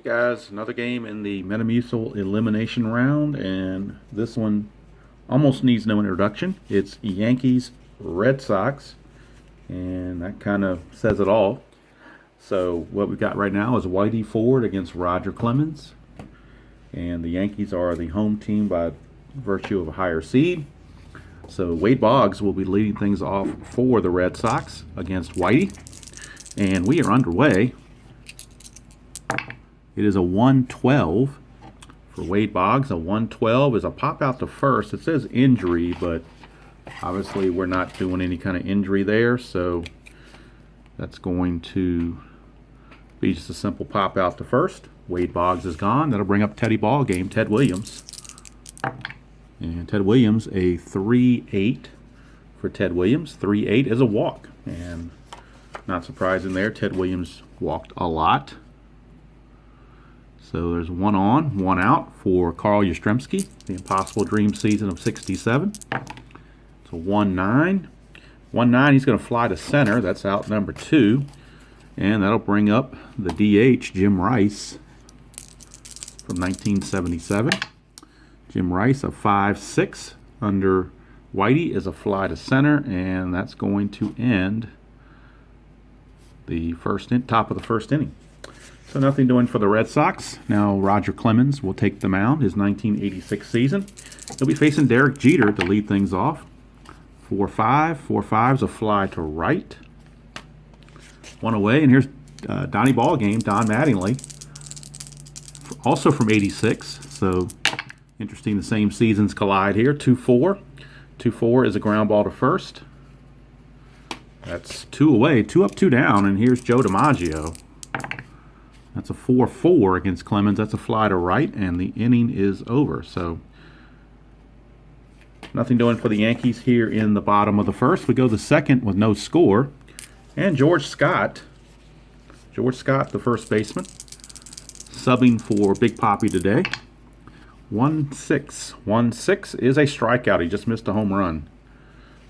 guys, another game in the Metamucil elimination round, and this one almost needs no introduction. It's Yankees Red Sox, and that kind of says it all. So what we've got right now is Whitey Ford against Roger Clemens, and the Yankees are the home team by virtue of a higher seed. So Wade Boggs will be leading things off for the Red Sox against Whitey, and we are underway. It is a 112 for Wade Boggs. A 112 is a pop out to first. It says injury, but obviously we're not doing any kind of injury there, so that's going to be just a simple pop out to first. Wade Boggs is gone. That'll bring up Teddy Ballgame, Ted Williams. And Ted Williams, a 3-8 for Ted Williams. 3-8 is a walk. And not surprising there, Ted Williams walked a lot. So there's one on, one out for Carl Yastrzemski, the Impossible Dream season of 67. It's a 1-9. 1-9, he's going to fly to center. That's out number 2. And that'll bring up the DH, Jim Rice, from 1977. Jim Rice, a 5-6 under Whitey, is a fly to center, and that's going to end the top of the first inning. So nothing doing for the Red Sox. Now Roger Clemens will take the mound, his 1986 season. He'll be facing Derek Jeter to lead things off. 4-5. 4-5's a fly to right. One away, and here's Donnie Ballgame, Don Mattingly, also from 86. So interesting, the same seasons collide here. 2-4. 2-4 is a ground ball to first. That's 2 away, 2 up, 2 down, and here's Joe DiMaggio. That's a 4-4 against Clemens. That's a fly to right, and the inning is over. So nothing doing for the Yankees here in the bottom of the first. We go to the second with no score. And George Scott, the first baseman, subbing for Big Papi today. 1-6. 1-6 is a strikeout. He just missed a home run.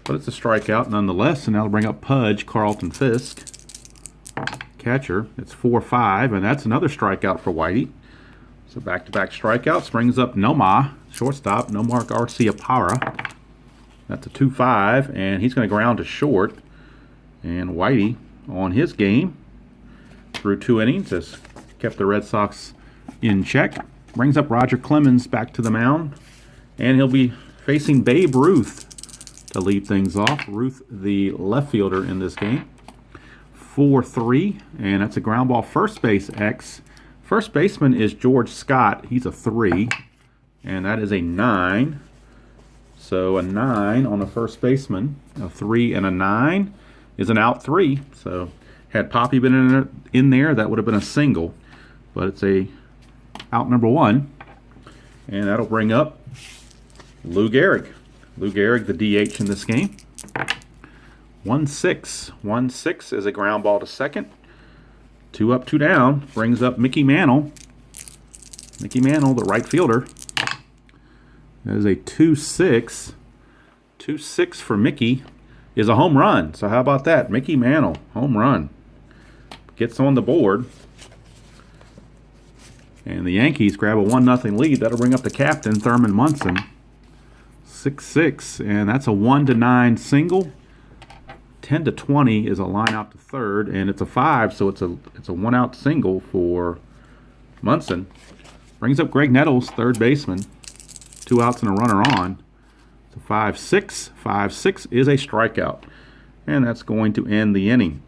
But it's a strikeout nonetheless, and that'll bring up Pudge, Carlton Fisk, catcher. It's 4-5, and that's another strikeout for Whitey. So back-to-back strikeouts brings up Nomar, shortstop, Nomar Garciaparra. That's a 2-5, and he's going to ground to short. And Whitey, on his game, through 2 innings, has kept the Red Sox in check. Brings up Roger Clemens back to the mound, and he'll be facing Babe Ruth to lead things off. Ruth, the left fielder in this game. 4-3, and that's a ground ball first base X. First baseman is George Scott. He's a 3, and that is a 9. So a 9 on the first baseman. A 3 and a 9 is an out 3. So had Papi been in there, that would have been a single. But it's a out number 1, and that'll bring up Lou Gehrig. Lou Gehrig, the DH in this game. 1-6. 1-6 is a ground ball to second. 2 up, 2 down. Brings up Mickey Mantle. Mickey Mantle, the right fielder. That is a 2-6. 2-6 for Mickey is a home run. So how about that? Mickey Mantle, home run. Gets on the board. And the Yankees grab a 1-0 lead. That'll bring up the captain, Thurman Munson. 6-6, and that's a 1-9 single. 10-20 is a line out to third, and it's a 5, so it's a 1-out single for Munson. Brings up Greg Nettles, third baseman. 2 outs and a runner on. It's a 5-6. 5-6 is a strikeout, and that's going to end the inning.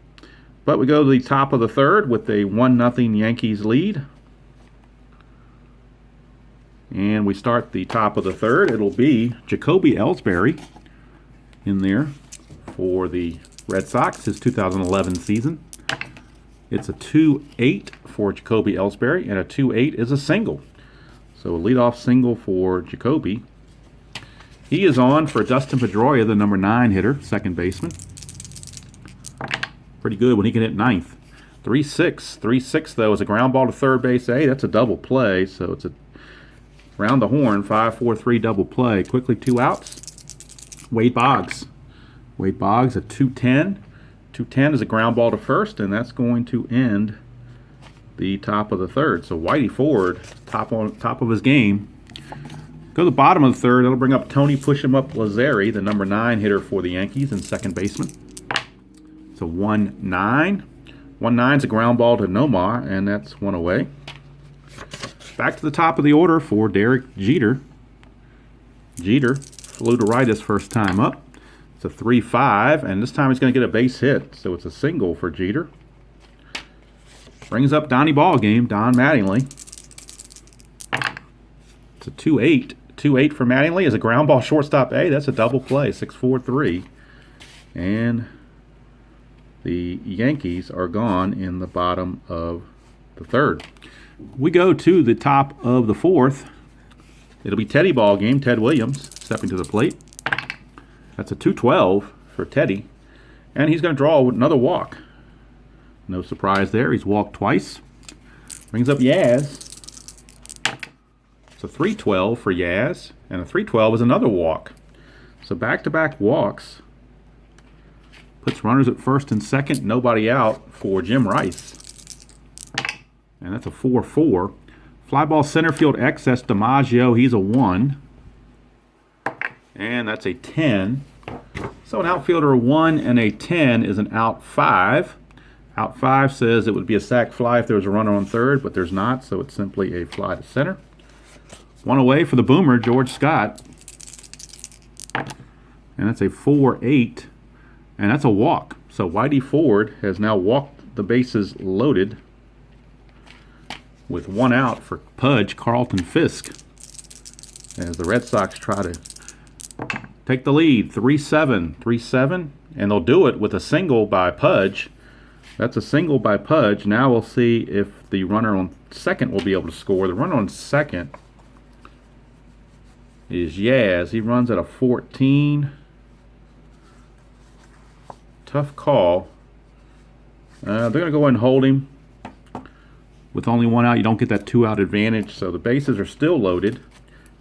But we go to the top of the third with a 1-0 Yankees lead. And we start the top of the third. It'll be Jacoby Ellsbury in there for the Red Sox, his 2011 season. It's a 2-8 for Jacoby Ellsbury, and a 2-8 is a single. So a leadoff single for Jacoby. He is on for Dustin Pedroia, the number 9 hitter, second baseman. Pretty good when he can hit ninth. 3-6. 3-6, though, is a ground ball to third base. Hey, that's a double play, so it's a round the horn, 5-4-3 double play. Quickly 2 outs. Wade Boggs. Wade Boggs at 2-10. 2-10 is a ground ball to first, and that's going to end the top of the third. So Whitey Ford, top of his game. Go to the bottom of the third. That'll bring up Tony Push-Em-Up Lazzeri, the number 9 hitter for the Yankees and second baseman. So 1-9. 1-9's a ground ball to Nomar, and that's one away. Back to the top of the order for Derek Jeter. Jeter flew to right his first time up. It's a 3-5, and this time he's going to get a base hit, so it's a single for Jeter. Brings up Donnie Ballgame, Don Mattingly. It's a 2-8. 2-8 for Mattingly is a ground ball shortstop A. That's a double play, 6-4-3. And the Yankees are gone in the bottom of the third. We go to the top of the fourth. It'll be Teddy Ballgame, Ted Williams stepping to the plate. That's a 2-12 for Teddy. And he's going to draw another walk. No surprise there. He's walked twice. Brings up Yaz. It's a 3-12 for Yaz. And a 3-12 is another walk. So back-to-back walks. Puts runners at first and second. Nobody out for Jim Rice. And that's a 4-4. Fly ball center field X, that's DiMaggio. He's a 1. And that's a 10. So an outfielder a 1 and a 10 is an out 5. Out 5 says it would be a sac fly if there was a runner on third, but there's not, so it's simply a fly to center. One away for the boomer, George Scott. And that's a 4-8. And that's a walk. So Whitey Ford has now walked the bases loaded with one out for Pudge Carlton Fisk as the Red Sox try to take the lead. 3-7. 3-7. And they'll do it with a single by Pudge. That's a single by Pudge. Now we'll see if the runner on second will be able to score. The runner on second is Yaz. He runs at a 14. Tough call. They're going to go ahead and hold him. With only one out, you don't get that 2-out advantage. So the bases are still loaded.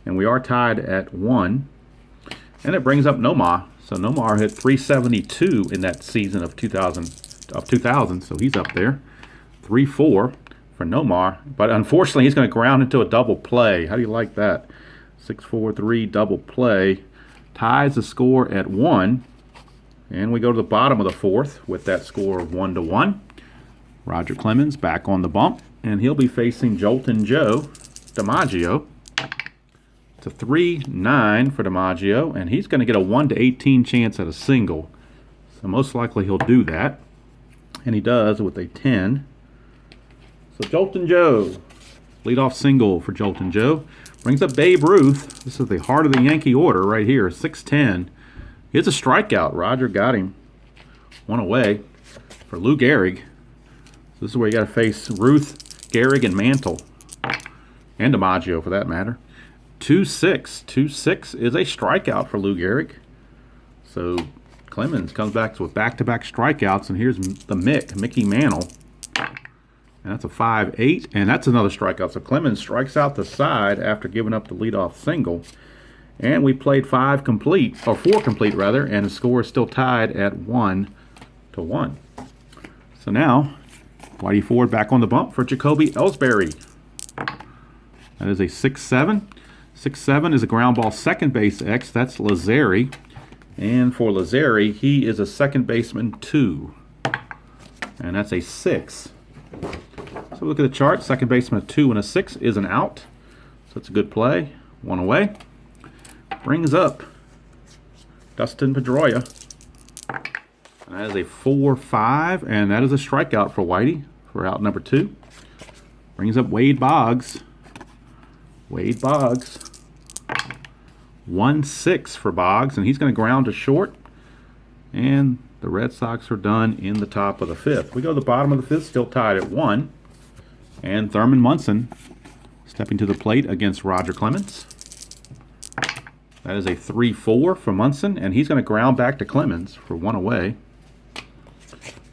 And we are tied at 1. And it brings up Nomar. So Nomar hit 372 in that season of 2000. So he's up there. 3-4 for Nomar. But unfortunately, he's going to ground into a double play. How do you like that? 6-4-3 double play. Ties the score at 1. And we go to the bottom of the fourth with that score of 1-1. Roger Clemens back on the bump. And he'll be facing Joltin' Joe DiMaggio. It's a 3-9 for DiMaggio. And he's going to get a 1-18 chance at a single. So most likely he'll do that. And he does with a 10. So Joltin' Joe. Leadoff single for Joltin' Joe. Brings up Babe Ruth. This is the heart of the Yankee order right here. 6-10. It's a strikeout. Roger got him. One away for Lou Gehrig. So this is where you got to face Ruth, Gehrig, and Mantle. And DiMaggio for that matter. 2-6. 2-6 is a strikeout for Lou Gehrig. So Clemens comes back with back-to-back strikeouts. And here's the Mickey Mantle. And that's a 5-8. And that's another strikeout. So Clemens strikes out the side after giving up the leadoff single. And we played 4 complete, and the score is still tied at 1-1. So now, Whitey Ford back on the bump for Jacoby Ellsbury. That is a 6-7. 6-7 is a ground ball second base X. That's Lazzeri. And for Lazzeri, he is a second baseman 2. And that's a 6. So look at the chart. Second baseman 2 and a 6 is an out. So it's a good play. One away. Brings up Dustin Pedroia. And that is a 4-5, and that is a strikeout for Whitey for out number 2. Brings up Wade Boggs. Wade Boggs. 1-6 for Boggs, and he's going to ground to short. And the Red Sox are done in the top of the 5th. We go to the bottom of the 5th, still tied at 1. And Thurman Munson stepping to the plate against Roger Clemens. That is a 3-4 for Munson, and he's going to ground back to Clemens for one away.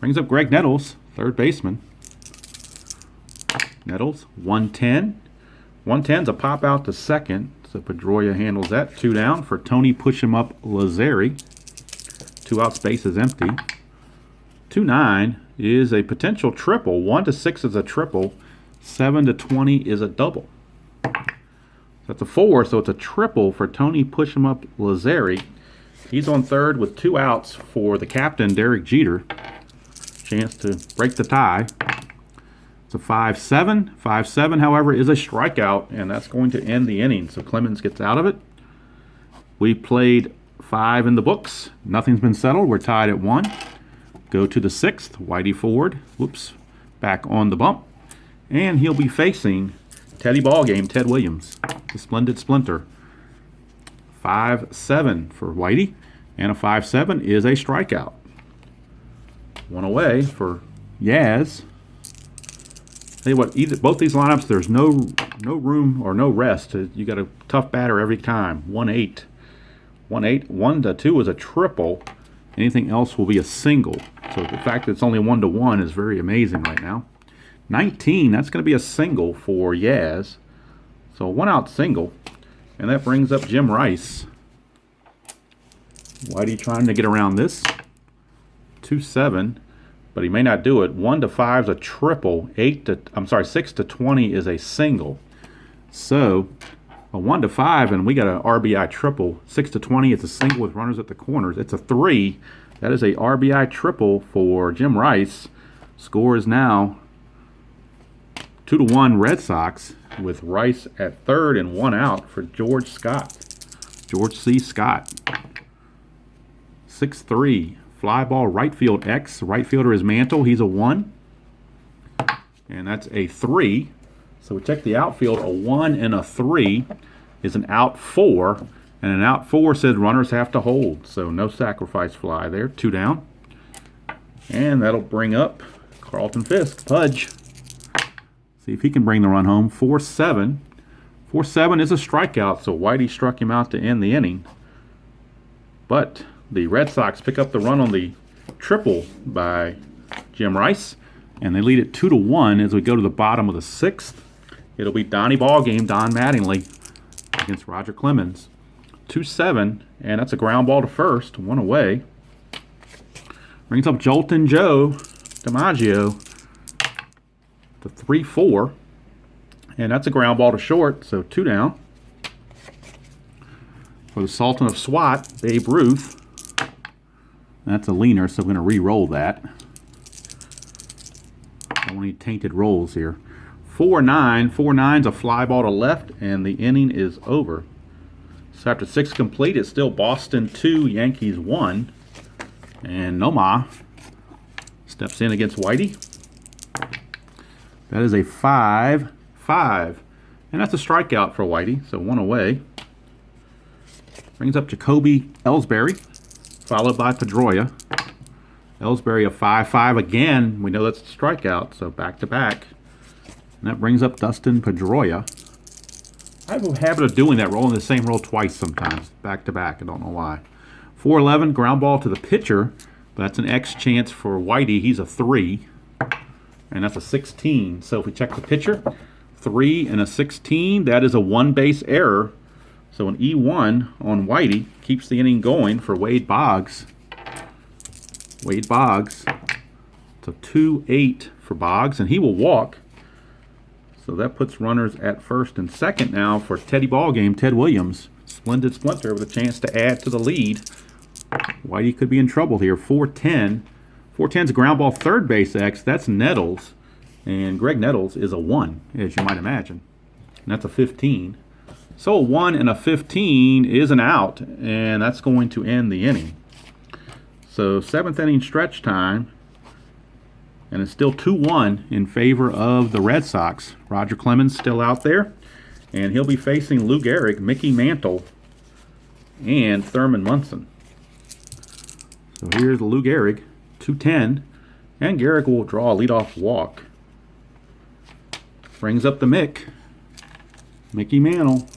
Brings up Greg Nettles, third baseman. Nettles, 110. 110's a pop out to second, so Pedroia handles that. 2 down for Tony Push-Em-Up Lazzeri. 2 outs, base is empty. 2-9 is a potential triple. 1-6 is a triple. 7 to 20 is a double. That's a 4, so it's a triple for Tony Push-Em-Up Lazzeri. He's on third with 2 outs for the captain, Derek Jeter. Chance to break the tie. It's a 5-7. 5-7, however, is a strikeout, and that's going to end the inning. So Clemens gets out of it. We played 5 in the books. Nothing's been settled. We're tied at 1. Go to the 6th. Whitey Ford, whoops, back on the bump. And he'll be facing Teddy Ballgame, Ted Williams, the Splendid Splinter. 5-7 for Whitey, and a 5-7 is a strikeout. 1 away for Yaz. Tell you what, both these lineups, there's no room or no rest. You got a tough batter every time. 1-8. 1-8. 1 to 2 is a triple. Anything else will be a single. So the fact that it's only 1 to 1 is very amazing right now. 19, that's going to be a single for Yaz. So a 1-out single. And that brings up Jim Rice. Whitey trying to get around this. 2-7, but he may not do it. 1 to 5 is a triple. 6 to 20 is a single. So a 1 to 5, and we got an RBI triple. 6 to 20, it's a single with runners at the corners. It's a 3. That is a RBI triple for Jim Rice. Score is now 2-1 Red Sox, with Rice at third and 1 out for George Scott. George C. Scott. 6-3. Fly ball right field X. Right fielder is Mantle. He's a 1. And that's a 3. So we check the outfield. A 1 and a 3 is an out 4. And an out 4 says runners have to hold. So no sacrifice fly there. 2 down. And that'll bring up Carlton Fisk. Pudge. See if he can bring the run home. 4-7. 4-7 is a strikeout, so Whitey struck him out to end the inning. But the Red Sox pick up the run on the triple by Jim Rice, and they lead it 2-1 as we go to the bottom of the 6th. It'll be Donnie Ballgame, Don Mattingly, against Roger Clemens. 2-7, and that's a ground ball to first, 1 away. Brings up Joltin' Joe DiMaggio. The 3-4, and that's a ground ball to short, so 2 down. For the Sultan of SWAT, Babe Ruth. That's a leaner, so we're going to re-roll that. Don't want any tainted rolls here. 4-9. 4-9's a fly ball to left, and the inning is over. So after 6 complete, it's still Boston 2, Yankees 1. And Noma steps in against Whitey. That is a 5-5. And that's a strikeout for Whitey, so 1 away. Brings up Jacoby Ellsbury, followed by Pedroia. Ellsbury a 5-5 again. We know that's a strikeout, so back-to-back. And that brings up Dustin Pedroia. I have a habit of doing that, rolling the same roll twice sometimes, back-to-back. I don't know why. 4-11, ground ball to the pitcher. But that's an X chance for Whitey. He's a 3. And that's a 16. So if we check the pitcher, 3 and a 16, that is a 1-base error. So an E1 on Whitey keeps the inning going for Wade Boggs. Wade Boggs. It's a 2-8 for Boggs, and he will walk. So that puts runners at first and second now for Teddy Ballgame, Ted Williams. Splendid Splinter with a chance to add to the lead. Whitey could be in trouble here. 4-10. 4-10's a ground ball third base X. That's Nettles. And Greg Nettles is a 1, as you might imagine. And that's a 15. So a 1 and a 15 is an out, and that's going to end the inning. So 7th inning stretch time, and it's still 2-1 in favor of the Red Sox. Roger Clemens still out there, and he'll be facing Lou Gehrig, Mickey Mantle, and Thurman Munson. So here's Lou Gehrig, 2-10, and Gehrig will draw a leadoff walk. Brings up the Mickey Mantle.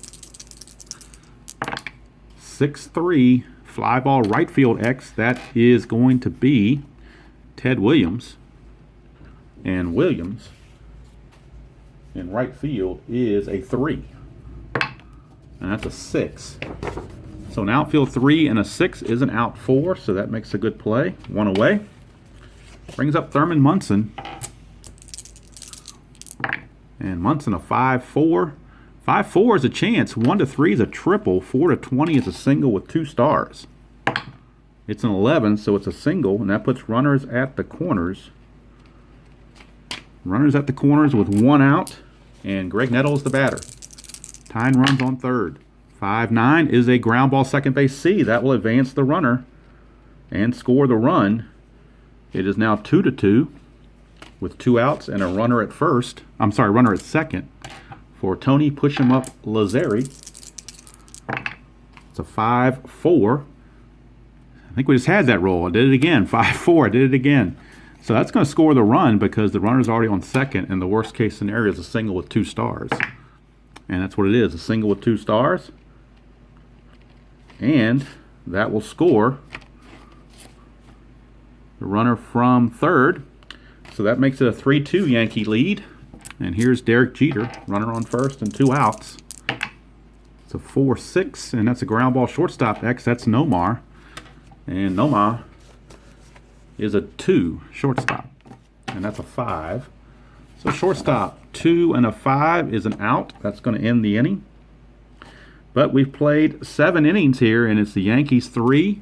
6-3, fly ball right field X. That is going to be Ted Williams. And Williams in right field is a 3. And that's a 6. So an outfield 3 and a 6 is an out 4, so that makes a good play. 1 away. Brings up Thurman Munson. And Munson a 5-4. 5-4 is a chance. 1-3 is a triple. 4-20 is a single with 2 stars. It's an 11, so it's a single, and that puts runners at the corners. Runners at the corners with 1 out, and Greg Nettles the batter. Tying runs on third. 5-9 is a ground ball second base C. That will advance the runner and score the run. It is now 2-2 with 2 outs and a runner at first. I'm sorry, runner at second for Tony Push-Em-Up Lazzeri. It's a 5-4. I think we just had that roll. I did it again. 5-4. I did it again. So that's going to score the run because the runner's already on second, and the worst case scenario is a single with 2 stars. And that's what it is, a single with 2 stars. And that will score the runner from third. So that makes it a 3-2 Yankee lead. And here's Derek Jeter, runner on first and 2 outs. It's a 4-6, and that's a ground ball shortstop X. That's Nomar. And Nomar is a 2 shortstop. And that's a 5. So shortstop, 2 and a 5 is an out. That's going to end the inning. But we've played 7 innings here, and it's the Yankees 3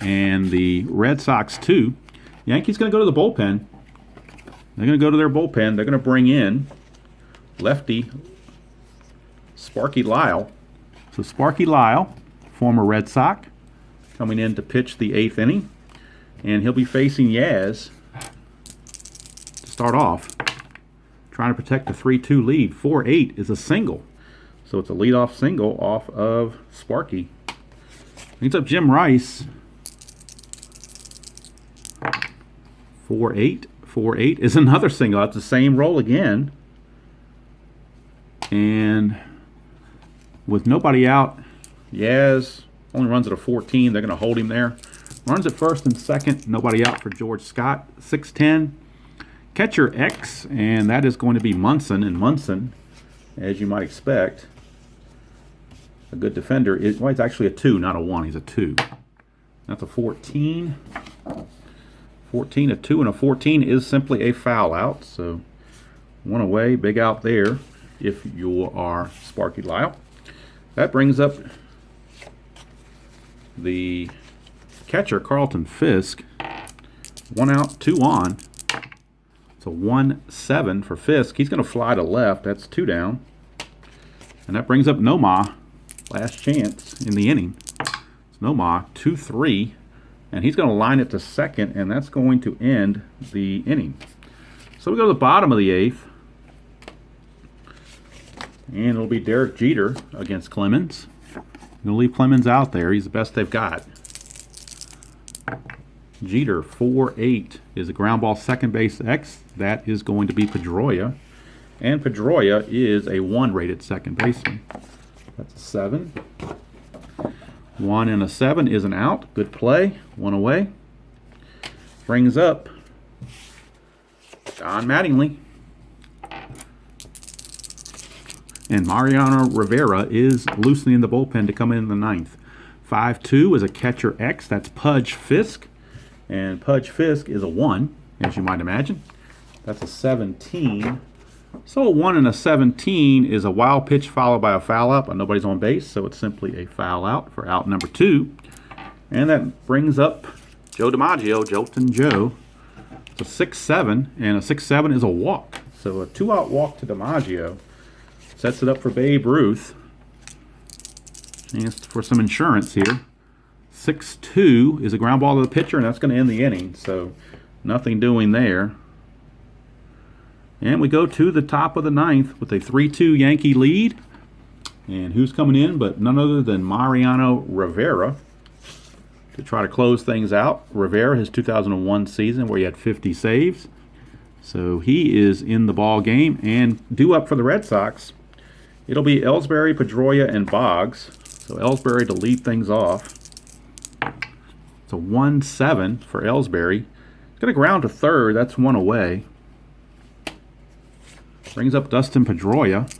and the Red Sox 2. Yankees going to go to the bullpen. They're going to go to their bullpen. They're going to bring in lefty Sparky Lyle. So Sparky Lyle, former Red Sox, coming in to pitch the 8th inning. And he'll be facing Yaz to start off, trying to protect the 3-2 lead. 4-8 is a single. So it's a leadoff single off of Sparky. Brings up Jim Rice. 4-8. 4-8 is another single. That's the same roll again. And with nobody out, Yaz only runs at a 14. They're going to hold him there. Runs at first and second. Nobody out for George Scott. 6-10. Catcher X, and that is going to be Munson. And Munson, as you might expect, a good defender. Well, he's actually a 2, not a 1. He's a 2. That's a 14. 14, a 2, and a 14 is simply a foul out. So 1 away, big out there if you are Sparky Lyle. That brings up the catcher, Carlton Fisk. 1 out, 2 on. It's a 1-7 for Fisk. He's going to fly to left. That's 2 down. And that brings up Nomar. Last chance in the inning. It's Nomar, 2-3. And he's going to line it to second, and that's going to end the inning. So we go to the bottom of the 8th. And it'll be Derek Jeter against Clemens. They'll leave Clemens out there. He's the best they've got. Jeter, 4-8 is a ground ball second base X. That is going to be Pedroia. And Pedroia is a 1 rated second baseman. That's a 7. 1 and a 7 is an out. Good play. 1 away. Brings up John Mattingly. And Mariano Rivera is loosening the bullpen to come in the 9th. 5-2 is a catcher X. That's Pudge Fisk. And Pudge Fisk is a 1, as you might imagine. That's a 17. So a 1 and a 17 is a wild pitch followed by a foul out, but nobody's on base, so it's simply a foul out for out number 2. And that brings up Joe DiMaggio, Jolton Joe. It's a 6-7, and a 6-7 is a walk. So a 2-out walk to DiMaggio sets it up for Babe Ruth. Chance for some insurance here. 6-2 is a ground ball to the pitcher, and that's going to end the inning. So nothing doing there. And we go to the top of the 9th with a 3-2 Yankee lead. And who's coming in but none other than Mariano Rivera to try to close things out. Rivera, his 2001 season where he had 50 saves. So he is in the ball game. And due up for the Red Sox, it'll be Ellsbury, Pedroia, and Boggs. So Ellsbury to lead things off. It's a 1-7 for Ellsbury. He's going to ground to third. That's 1 away. Brings up Dustin Pedroia.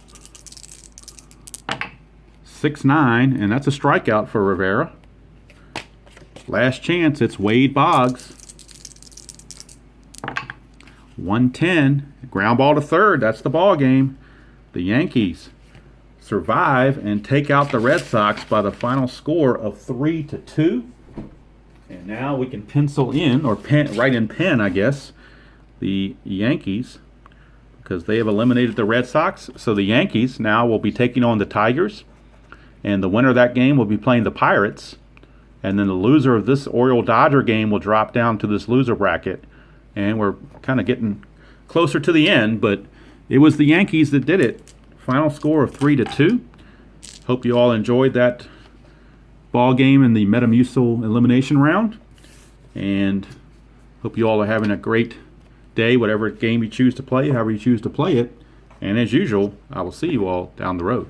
6-9, and that's a strikeout for Rivera. Last chance, it's Wade Boggs. 1-10, ground ball to third. That's the ball game. The Yankees survive and take out the Red Sox by the final score of 3-2. And now we can pencil in, or write in pen, I guess, the Yankees, because they have eliminated the Red Sox. So the Yankees now will be taking on the Tigers, and the winner of that game will be playing the Pirates. And then the loser of this Oriole-Dodger game will drop down to this loser bracket. And we're kind of getting closer to the end, but it was the Yankees that did it. Final score of 3-2. Hope you all enjoyed that ball game in the Metamucil elimination round, and hope you all are having a great day, whatever game you choose to play, however you choose to play it. And as usual, I will see you all down the road.